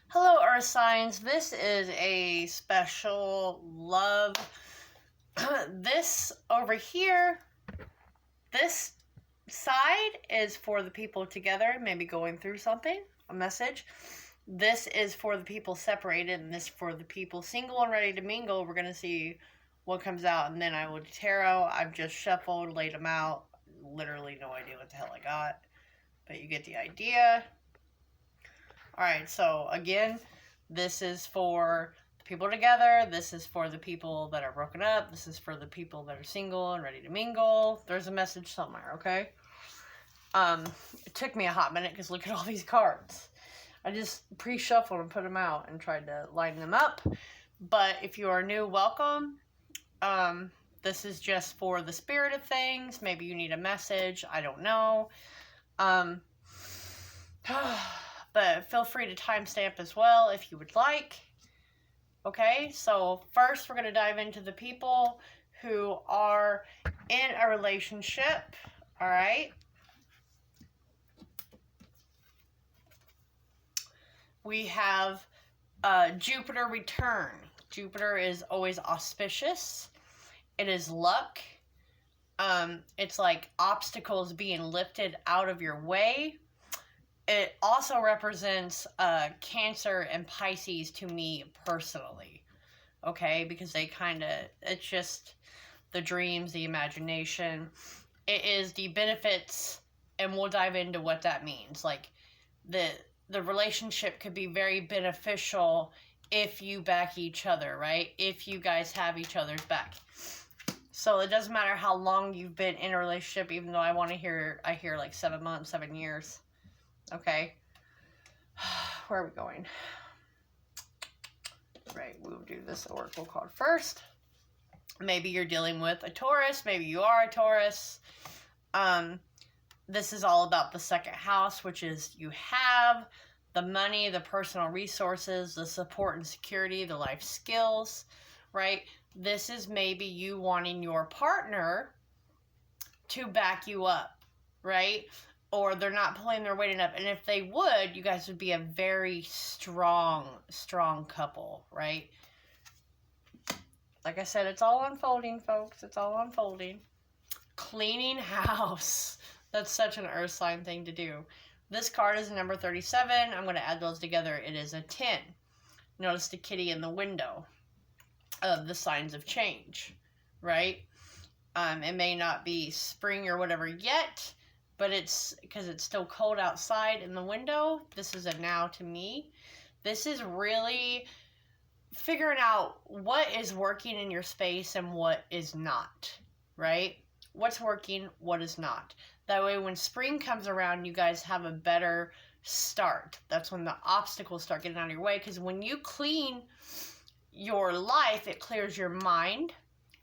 Hello, Earth signs. This is a special love. This over here, this side is for the people together, maybe going through something, a message. This is for the people separated, and this for the people single and ready to mingle. We're going to see what comes out, and then I will do tarot. I've just shuffled, laid them out. Literally no idea what the hell I got, but you get the idea. Alright, so again, this is for the people together. This is for the people that are broken up. This is for the people that are single and ready to mingle. There's a message somewhere, okay? It took me a hot minute because look at all these cards. I just pre-shuffled and put them out and tried to line them up. But if you are new, welcome. This is just for the spirit of things. Maybe you need a message. I don't know. But feel free to timestamp as well if you would like. Okay, so first we're going to dive into the people who are in a relationship. All right. We have Jupiter return. Jupiter is always auspicious. It is luck. It's like obstacles being lifted out of your way. It also represents Cancer and Pisces to me personally, okay? Because they it's just the dreams, the imagination. It is the benefits, and we'll dive into what that means. Like, the relationship could be very beneficial if you back each other, right? If you guys have each other's back. So it doesn't matter how long you've been in a relationship, even though I hear like 7 months, 7 years. Okay, where are we going? Right, we'll do this oracle card first. Maybe you're dealing with a Taurus. Maybe you are a Taurus. This is all about the second house, which is you have the money, the personal resources, the support and security, the life skills, right? This is maybe you wanting your partner to back you up, right? Or they're not pulling their weight enough. And if they would, you guys would be a very strong couple, right? Like I said, it's all unfolding, folks. It's all unfolding. Cleaning house. That's such an earth sign thing to do. This card is number 37. I'm going to add those together. It is a 10. Notice the kitty in the window of the signs of change, right? It may not be spring or whatever yet, but it's because it's still cold outside in the window. This is a now to me. This is really figuring out what is working in your space and what is not, right? What's working, what is not. That way when spring comes around, you guys have a better start. That's when the obstacles start getting out of your way, because when you clean your life, it clears your mind.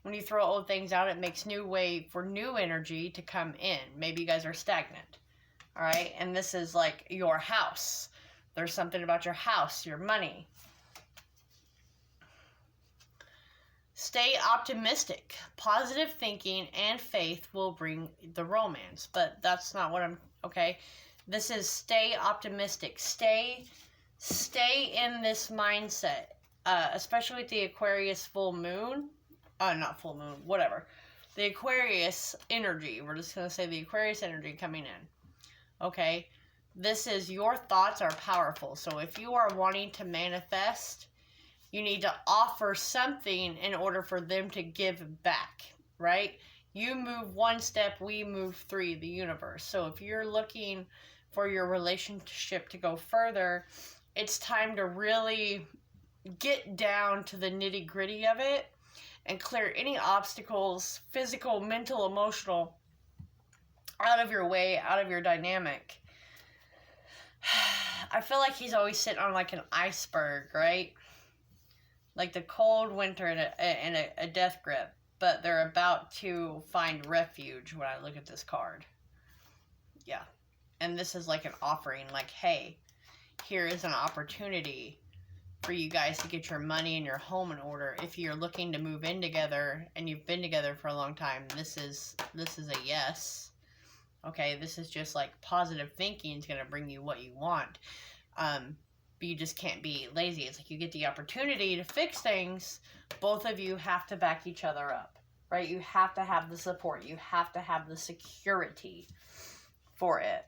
When you throw old things out, it makes new way for new energy to come in. Maybe you guys are stagnant. All right. And this is like your house. There's something about your house, your money. Stay optimistic. Positive thinking and faith will bring the romance. But that's not what okay. This is stay optimistic. Stay in this mindset. Especially with the Aquarius full moon. Not full moon, whatever. The Aquarius energy. We're just going to say the Aquarius energy coming in. Okay? This is your thoughts are powerful. So if you are wanting to manifest, you need to offer something in order for them to give back, right? You move one step, we move three, the universe. So if you're looking for your relationship to go further, it's time to really get down to the nitty-gritty of it and clear any obstacles, physical, mental, emotional, out of your way, out of your dynamic. I feel like he's always sitting on like an iceberg, right? Like the cold winter and a death grip, but they're about to find refuge when I look at this card. Yeah. And this is like an offering, like, hey, here is an opportunity for you guys to get your money and your home in order. If you're looking to move in together and you've been together for a long time, this is a yes. Okay, this is just like positive thinking is going to bring you what you want. but you just can't be lazy. It's like you get the opportunity to fix things. Both of you have to back each other up, right? You have to have the support. You have to have the security for it.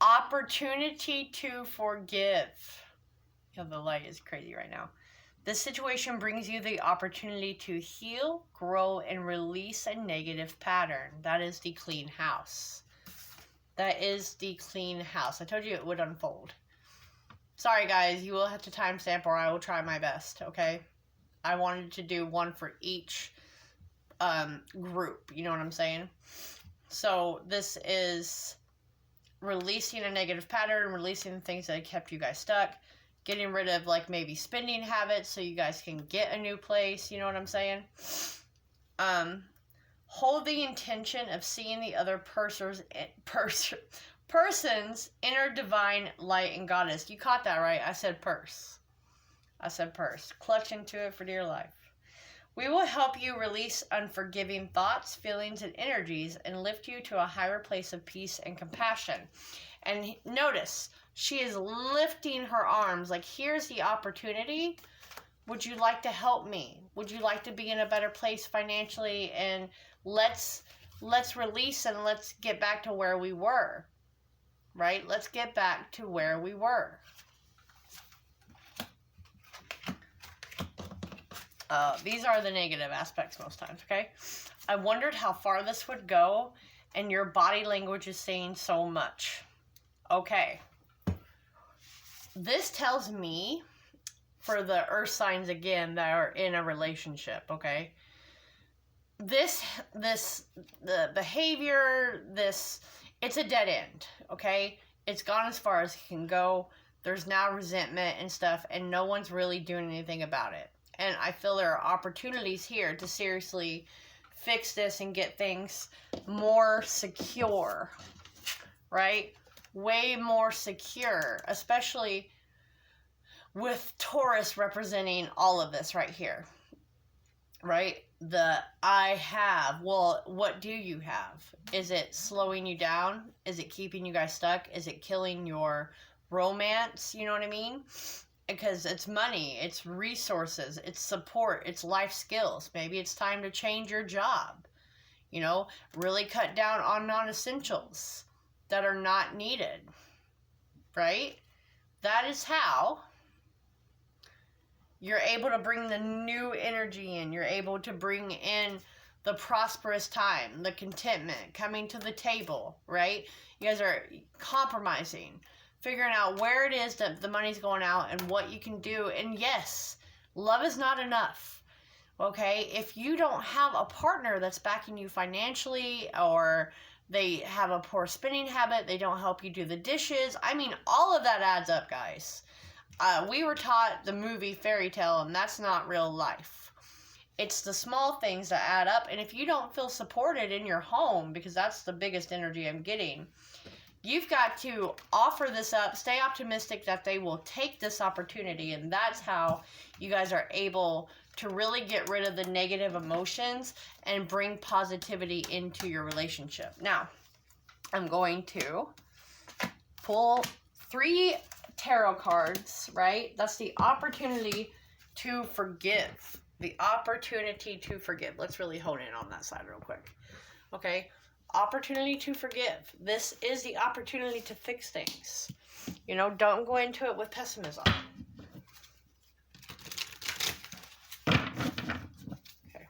Opportunity to forgive. You know, the light is crazy right now. This situation brings you the opportunity to heal, grow, and release a negative pattern. That is the clean house. That is the clean house. I told you it would unfold. Sorry, guys. You will have to timestamp or I will try my best, okay? I wanted to do one for each group. You know what I'm saying? So this is releasing a negative pattern, releasing the things that kept you guys stuck, getting rid of like maybe spending habits so you guys can get a new place. You know what I'm saying? Hold the intention of seeing the other person's inner divine light and goddess. You caught that, right? I said purse. I said purse. Clutch into it for dear life. We will help you release unforgiving thoughts, feelings, and energies and lift you to a higher place of peace and compassion. And notice, she is lifting her arms like, here's the opportunity. Would you like to help me? Would you like to be in a better place financially? And let's release and let's get back to where we were, right? Let's get back to where we were. These are the negative aspects most times, okay? I wondered how far this would go, and your body language is saying so much. Okay. This tells me, for the earth signs again that are in a relationship, okay? The behavior, it's a dead end, okay? It's gone as far as it can go. There's now resentment and stuff, and no one's really doing anything about it. And I feel there are opportunities here to seriously fix this and get things more secure, right? Way more secure, especially with Taurus representing all of this right here, right? The I have. Well, what do you have? Is it slowing you down? Is it keeping you guys stuck? Is it killing your romance? You know what I mean? Because it's money, it's resources, it's support, it's life skills. Maybe it's time to change your job. You know, really cut down on non-essentials that are not needed, right? That is how you're able to bring the new energy in. You're able to bring in the prosperous time, the contentment, coming to the table, right? You guys are compromising, figuring out where it is that the money's going out and what you can do. And yes, love is not enough, okay? If you don't have a partner that's backing you financially, or they have a poor spending habit, they don't help you do the dishes, I mean, all of that adds up, guys. We were taught the movie Fairy Tale, and that's not real life. It's the small things that add up. And if you don't feel supported in your home, because that's the biggest energy I'm getting, you've got to offer this up, stay optimistic that they will take this opportunity, and that's how you guys are able to really get rid of the negative emotions and bring positivity into your relationship. Now, I'm going to pull 3 tarot cards, right? That's the opportunity to forgive. The opportunity to forgive. Let's really hone in on that side real quick. Okay? Opportunity to forgive. This is the opportunity to fix things. You know, don't go into it with pessimism. Okay.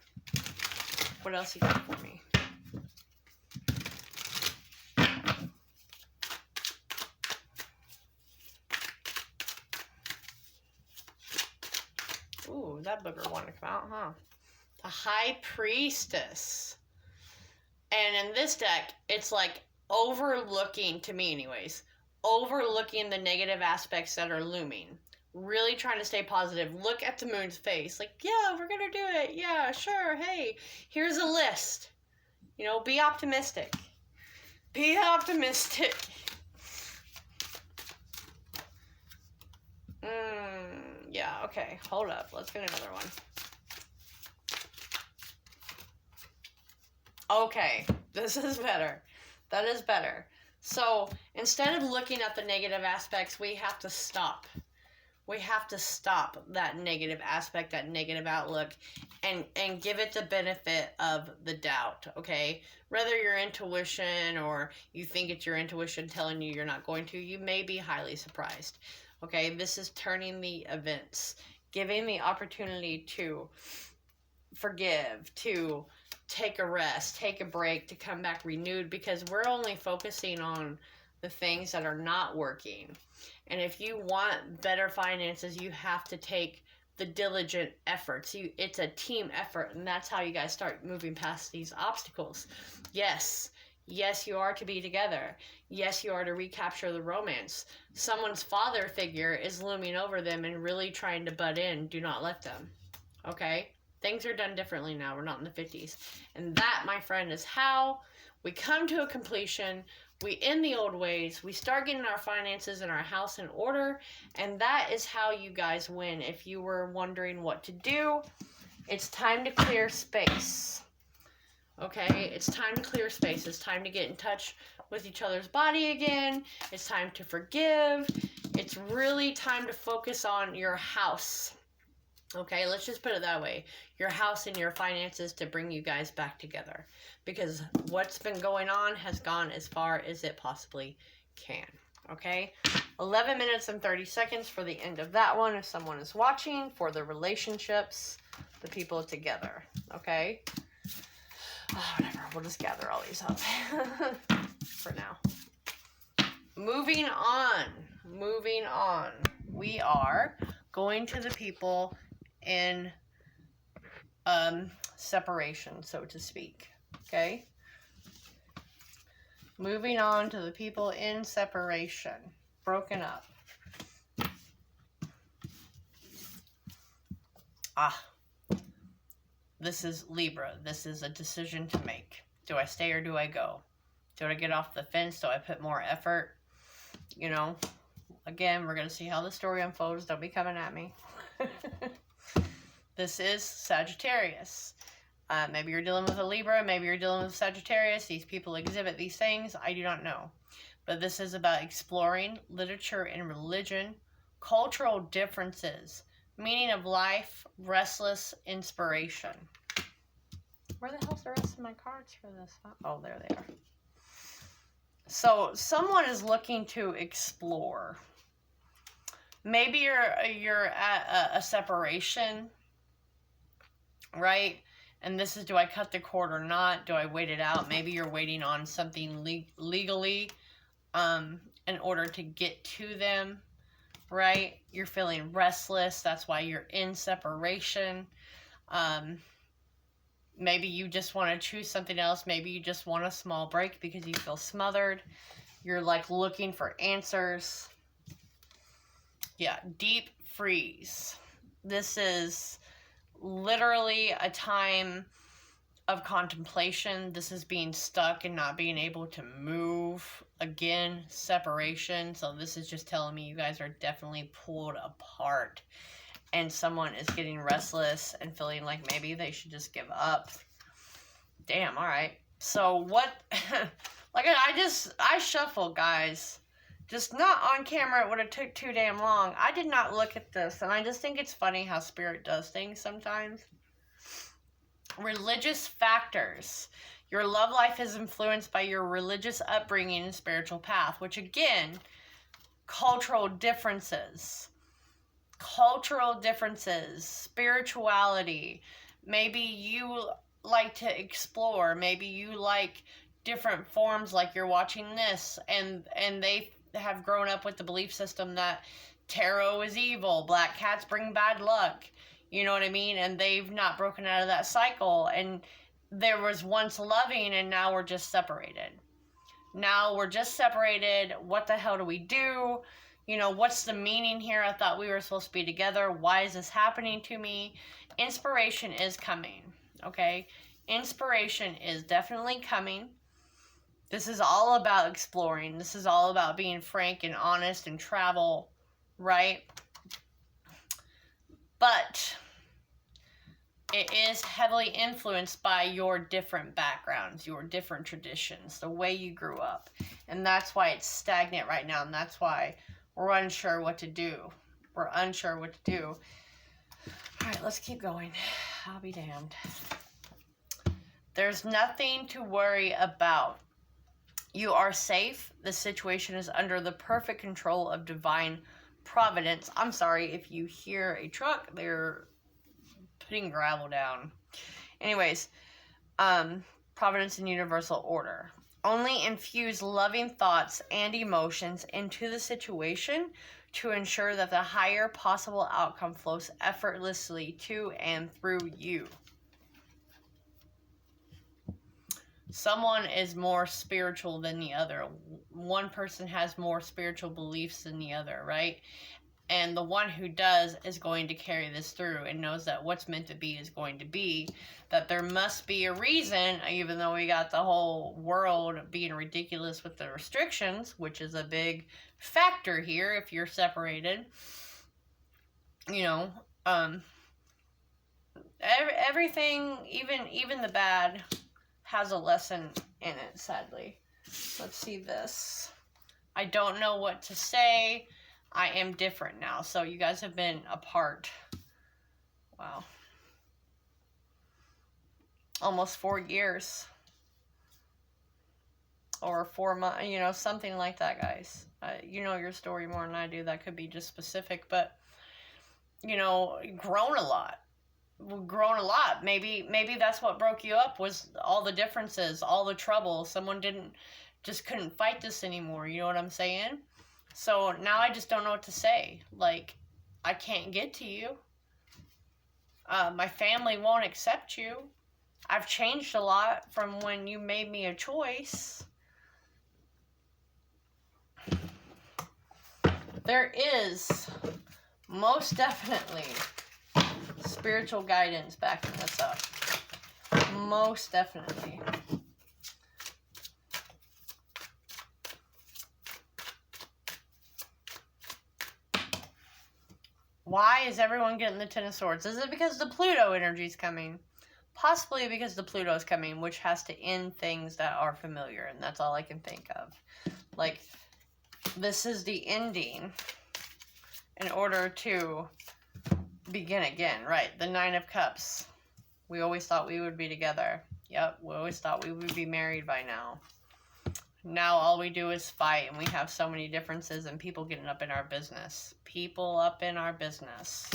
What else you got for me? Ooh, that booger wanted to come out, huh? The High Priestess. And in this deck, it's like overlooking, to me anyways, overlooking the negative aspects that are looming. Really trying to stay positive. Look at the moon's face. Like, yeah, we're going to do it. Yeah, sure. Hey, here's a list. You know, be optimistic. Be optimistic. Yeah, okay. Hold up. Let's get another one. Okay, this is better. That is better. So, Instead of looking at the negative aspects, we have to stop. We have to stop that negative aspect, that negative outlook, and give it the benefit of the doubt, okay? Whether your intuition or you think it's your intuition telling you you're not going to, you may be highly surprised, okay? This is turning the events, giving the opportunity to forgive, to take a rest, take a break, to come back renewed, because we're only focusing on the things that are not working. And if you want better finances, you have to take the diligent efforts. It's a team effort, and that's how you guys start moving past these obstacles. Yes, you are to be together. Yes, you are to recapture the romance. Someone's father figure is looming over them and really trying to butt in. Do not let them. Okay? Things are done differently now. We're not in the 50s. And that, my friend, is how we come to a completion. We end the old ways. We start getting our finances and our house in order. And that is how you guys win. If you were wondering what to do, it's time to clear space. Okay? It's time to clear space. It's time to get in touch with each other's body again. It's time to forgive. It's really time to focus on your house. Okay, let's just put it that way. Your house and your finances to bring you guys back together. Because what's been going on has gone as far as it possibly can. Okay? 11 minutes and 30 seconds for the end of that one if someone is watching, for the relationships, the people together. Okay? Oh, whatever. We'll just gather all these up for now. Moving on. We are going to the people in separation, so to speak. Okay? Moving on to the people in separation. Broken up. This is Libra. This is a decision to make. Do I stay or do I go? Do I get off the fence? Do I put more effort? You know, again, we're going to see how the story unfolds. Don't be coming at me. This is Sagittarius. Maybe you're dealing with a Libra. Maybe you're dealing with Sagittarius. These people exhibit these things. I do not know. But this is about exploring literature and religion, cultural differences, meaning of life, restless inspiration. Where the hell's the rest of my cards for this? Oh, there they are. So someone is looking to explore. Maybe you're at a separation, right? And this is, do I cut the cord or not? Do I wait it out? Maybe you're waiting on something legally in order to get to them, right? You're feeling restless. That's why you're in separation. Maybe you just want to choose something else. Maybe you just want a small break because you feel smothered. You're like looking for answers. Yeah, deep freeze. This is literally a time of contemplation. This is being stuck and not being able to move. Again, separation. So this is just telling me you guys are definitely pulled apart. And someone is getting restless and feeling like maybe they should just give up. Damn, alright. So what... like, I shuffled, guys. Just not on camera. It would have took too damn long. I did not look at this. And I just think it's funny how Spirit does things sometimes. Religious factors. Your love life is influenced by your religious upbringing and spiritual path. Which, again, cultural differences. Cultural differences. Spirituality. Maybe you like to explore. Maybe you like different forms, like you're watching this. And they have grown up with the belief system that tarot is evil, black cats bring bad luck, you know what I mean? And they've not broken out of that cycle. And there was once loving, and now we're just separated. What the hell do we do? You know, what's the meaning here? I thought we were supposed to be together. Why is this happening to me? Inspiration is coming, okay? Inspiration is definitely coming. This is all about exploring. This is all about being frank and honest and travel, right? But it is heavily influenced by your different backgrounds, your different traditions, the way you grew up. And that's why it's stagnant right now. And that's why we're unsure what to do. We're unsure what to do. All right, let's keep going. I'll be damned. There's nothing to worry about. You are safe. The situation is under the perfect control of divine providence. I'm sorry if you hear a truck. They're putting gravel down. Anyways, providence and universal order. Only infuse loving thoughts and emotions into the situation to ensure that the higher possible outcome flows effortlessly to and through you. Someone is more spiritual than the other. One person has more spiritual beliefs than the other, right? And the one who does is going to carry this through and knows that what's meant to be is going to be. That there must be a reason, even though we got the whole world being ridiculous with the restrictions, which is a big factor here if you're separated. You know, everything, even the bad, has a lesson in it, sadly. Let's see this. I don't know what to say. I am different now. So you guys have been apart. Wow. Almost 4 years. Or 4 months. You know, something like that, guys. You know your story more than I do. That could be just specific. But, you know, grown a lot. Maybe that's what broke you up, was all the differences, all the trouble. Someone just couldn't fight this anymore. You know what I'm saying? So now I just don't know what to say. Like, I can't get to you. My family won't accept you. I've changed a lot from when you made me a choice. There is most definitely spiritual guidance backing this up. Most definitely. Why is everyone getting the Ten of Swords? Is it because the Pluto energy is coming? Possibly because the Pluto is coming, which has to end things that are familiar, and that's all I can think of. Like, this is the ending in order to begin again, right? The Nine of Cups. We always thought we would be together. Yep, we always thought we would be married by now. Now all we do is fight, and we have so many differences and people getting up in our business. People up in our business.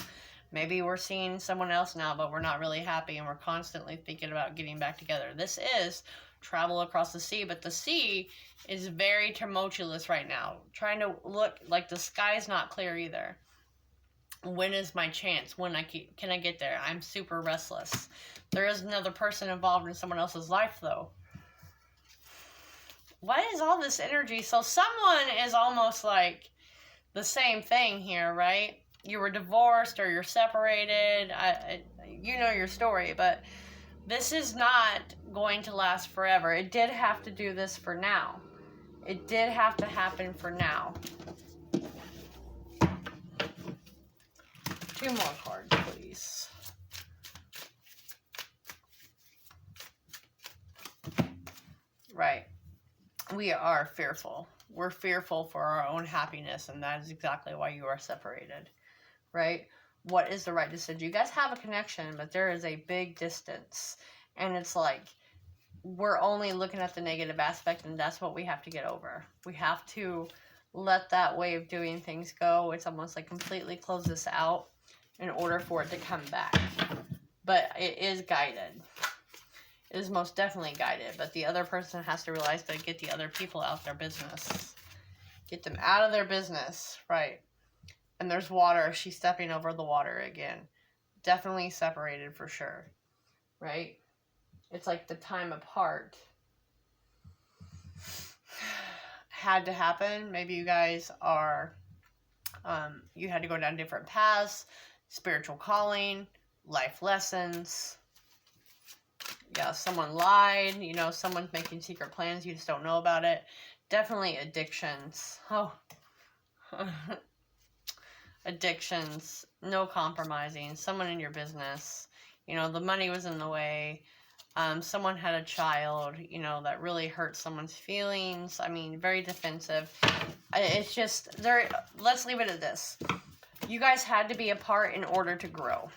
Maybe we're seeing someone else now, but we're not really happy, and we're constantly thinking about getting back together. This is travel across the sea, but the sea is very tumultuous right now. Trying to look like the sky's not clear either. When is my chance? Can I get there? I'm super restless. There is another person involved in someone else's life, though. What is all this energy? So someone is almost like the same thing here, right? You were divorced or you're separated. You know your story, but this is not going to last forever. It did have to do this for now. It did have to happen for now. 2 more cards, please. Right. We are fearful. We're fearful for our own happiness, and that is exactly why you are separated. Right? What is the right decision? You guys have a connection, but there is a big distance. And it's like, we're only looking at the negative aspect, and that's what we have to get over. We have to let that way of doing things go. It's almost like completely close this out in order for it to come back. But it is guided. It is most definitely guided. But the other person has to realize to get the other people out their business. Get them out of their business. Right. And there's water. She's stepping over the water again. Definitely separated for sure. Right? It's like the time apart had to happen. Maybe you guys are, you had to go down different paths. Spiritual calling. Life lessons. Yeah, someone lied. You know, someone's making secret plans. You just don't know about it. Definitely addictions. Oh. Addictions. No compromising. Someone in your business. You know, the money was in the way. Someone had a child, you know, that really hurt someone's feelings. I mean, very defensive. It's just, let's leave it at this. You guys had to be apart in order to grow.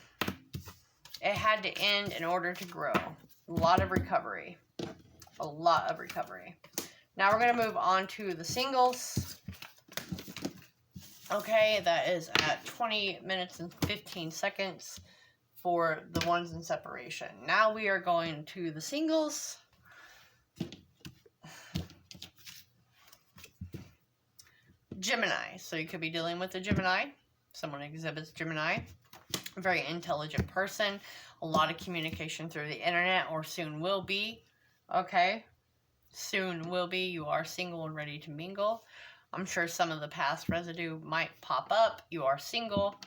It had to end in order to grow. A lot of recovery. A lot of recovery. Now we're going to move on to the singles. Okay, that is at 20 minutes and 15 seconds for the ones in separation. Now we are going to the singles. Gemini. So you could be dealing with a Gemini. Someone exhibits Gemini. A very intelligent person. A lot of communication through the internet, or soon will be. Okay? Soon will be. You are single and ready to mingle. I'm sure some of the past residue might pop up. You are single.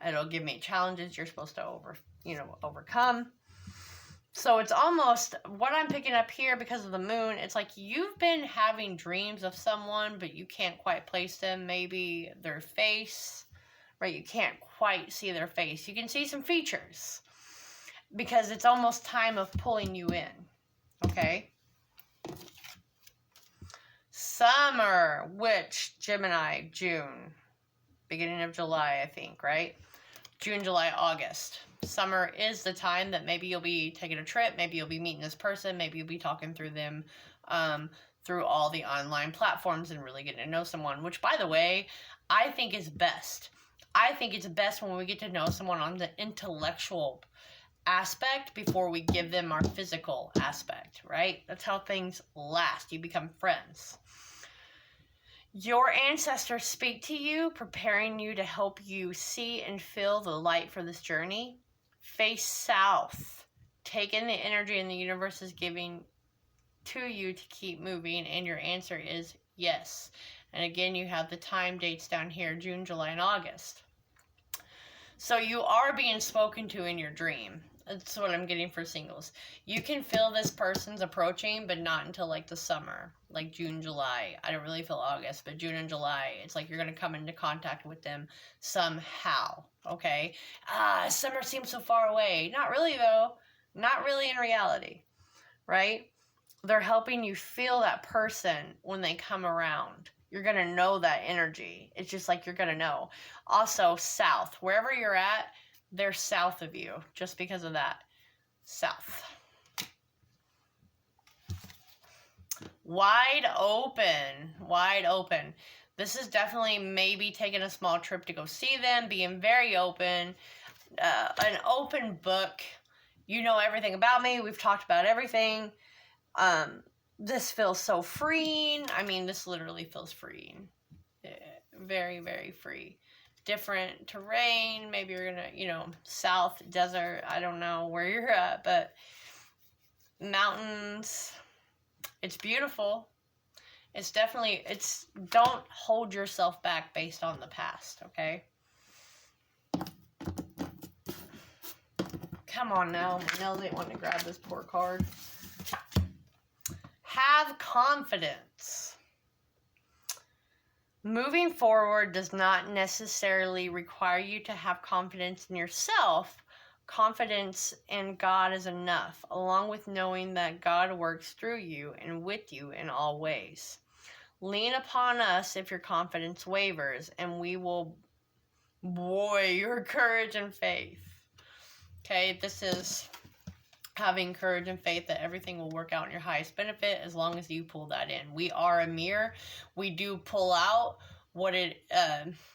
It'll give me challenges you're supposed to overcome. So it's almost, what I'm picking up here because of the moon, it's like you've been having dreams of someone, but you can't quite place them. Maybe their face, right? You can't quite see their face. You can see some features because it's almost time of pulling you in. Okay? Summer, which Gemini, June, beginning of July, I think, right? June, July, August. Summer is the time that maybe you'll be taking a trip, maybe you'll be meeting this person, maybe you'll be talking through them through all the online platforms and really getting to know someone, which, by the way, I think is best. I think it's best when we get to know someone on the intellectual aspect before we give them our physical aspect, right? That's how things last. You become friends. Your ancestors speak to you, preparing you to help you see and feel the light for this journey. Face south. Take in the energy and the universe is giving to you to keep moving, and your answer is yes. And again, you have the time dates down here, June, July, and August. So you are being spoken to in your dream. That's what I'm getting for singles. You can feel this person's approaching, but not until like the summer, like June, July. I don't really feel August, but June and July, it's like you're going to come into contact with them somehow, okay? Summer seems so far away. Not really, though. Not really in reality, right? They're helping you feel that person when they come around. You're going to know that energy. It's just like you're going to know. Also, south. Wherever you're at, they're south of you, just because of that. South. Wide open. Wide open. This is definitely maybe taking a small trip to go see them, being very open. An open book. You know everything about me. We've talked about everything. This feels so freeing. I mean, this literally feels freeing. Very, very free. Different terrain. Maybe you're gonna, south, desert. I don't know where you're at, but mountains. It's beautiful. It's definitely, don't hold yourself back based on the past, okay? Come on now. My nails ain't wanting to grab this poor card. Have confidence. Moving forward does not necessarily require you to have confidence in yourself. Confidence in God is enough, along with knowing that God works through you and with you in all ways. Lean upon us if your confidence wavers, and we will buoy your courage and faith. Okay, this is having courage and faith that everything will work out in your highest benefit as long as you pull that in. We are a mirror. We do pull out what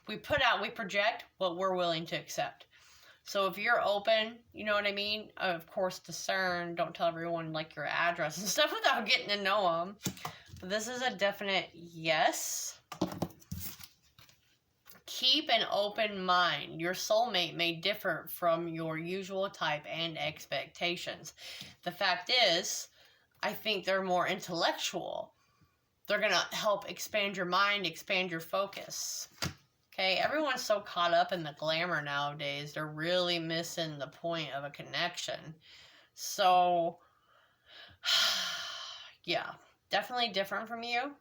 we put out, we project what we're willing to accept. So if you're open, you know what I mean? Of course, discern. Don't tell everyone like your address and stuff without getting to know them. But this is a definite yes. Keep an open mind. Your soulmate may differ from your usual type and expectations. The fact is, I think they're more intellectual. They're going to help expand your mind, expand your focus. Okay, everyone's so caught up in the glamour nowadays. They're really missing the point of a connection. So, yeah, definitely different from you.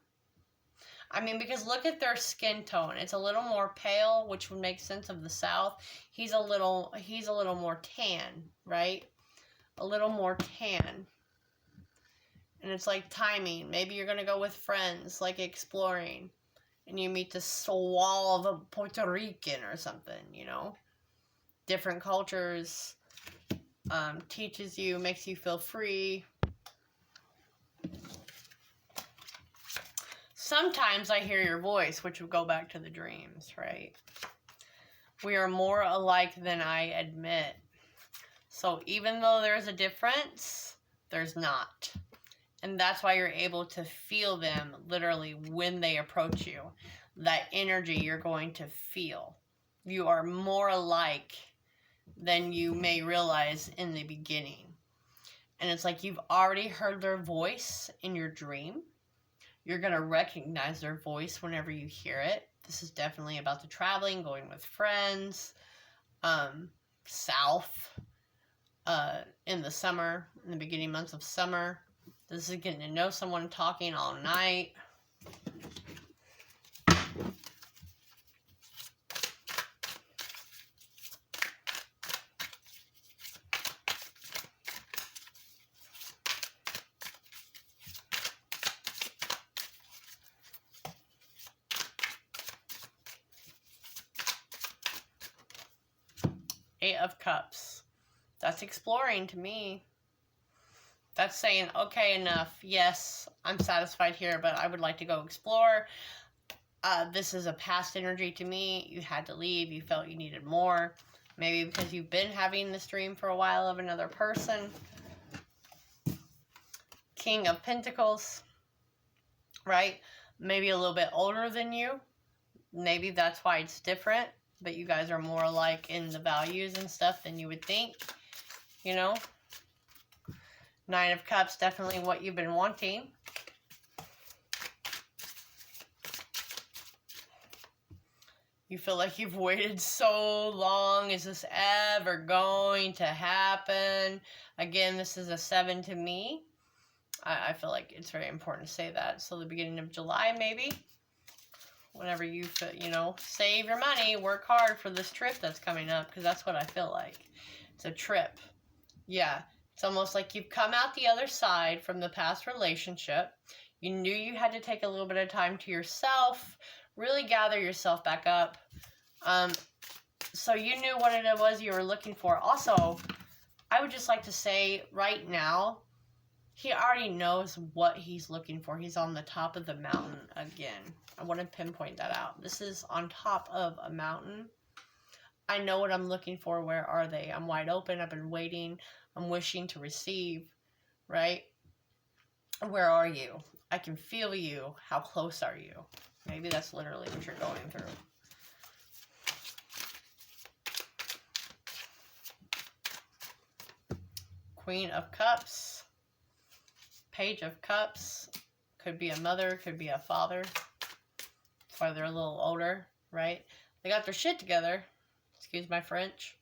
I mean, because look at their skin tone. It's a little more pale, which would make sense of the South. He's a little more tan, right? a little more tan. And it's like timing. Maybe you're going to go with friends, like exploring. And you meet this suave Puerto Rican or something, you know. Different cultures. Teaches you, makes you feel free. Sometimes I hear your voice, which would go back to the dreams, right? We are more alike than I admit. So even though there's a difference, there's not. And that's why you're able to feel them literally when they approach you. That energy you're going to feel. You are more alike than you may realize in the beginning. And it's like you've already heard their voice in your dream. You're going to recognize their voice whenever you hear it. This is definitely about the traveling, going with friends, south, in the summer, in the beginning months of summer. This is getting to know someone, talking all night. Eight of Cups. That's exploring to me. That's saying, okay, enough. Yes, I'm satisfied here, but I would like to go explore. This is a past energy to me. You had to leave. You felt you needed more. Maybe because you've been having this dream for a while of another person. King of Pentacles. Right? Maybe a little bit older than you. Maybe that's why it's different. But you guys are more alike in the values and stuff than you would think. You know? Nine of Cups, definitely what you've been wanting. You feel like you've waited so long. Is this ever going to happen? Again, this is a 7 to me. I feel like it's very important to say that. So the beginning of July, maybe. Whenever you feel, you know, save your money, work hard for this trip that's coming up. Because that's what I feel like. It's a trip. Yeah. It's almost like you've come out the other side from the past relationship. You knew you had to take a little bit of time to yourself. Really gather yourself back up. So you knew what it was you were looking for. Also, I would just like to say right now, he already knows what he's looking for. He's on the top of the mountain again. I want to pinpoint that out. This is on top of a mountain. I know what I'm looking for. Where are they? I'm wide open. I've been waiting. I'm wishing to receive, right? Where are you? I can feel you. How close are you? Maybe that's literally what you're going through. Queen of Cups. Page of Cups. Could be a mother, could be a father. That's why they're a little older, right? They got their shit together. Excuse my French.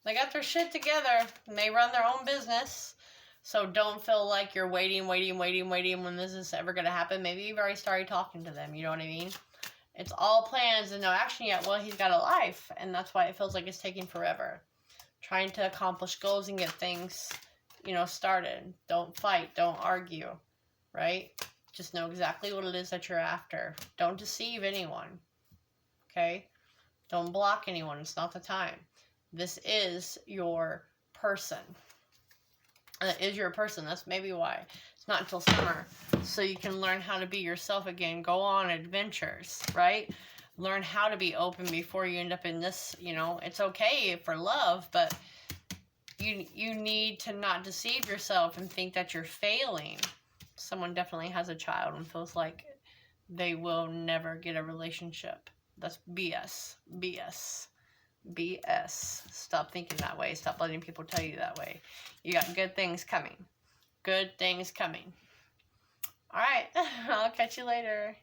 They got their shit together. And they run their own business. So don't feel like you're waiting when this is ever going to happen. Maybe you've already started talking to them. You know what I mean? It's all plans and no action yet. Well, he's got a life. And that's why it feels like it's taking forever. Trying to accomplish goals and get things, you know, started. Don't fight. Don't argue. Right? Just know exactly what it is that you're after. Don't deceive anyone. Okay? Don't block anyone. It's not the time. This is your person. It is your person. That's maybe why. It's not until summer. So you can learn how to be yourself again. Go on adventures, right? Learn how to be open before you end up in this, you know. It's okay for love, but you need to not deceive yourself and think that you're failing. Someone definitely has a child and feels like they will never get a relationship. That's BS. BS. BS. Stop thinking that way. Stop letting people tell you that way. You got good things coming. Good things coming. All right. I'll catch you later.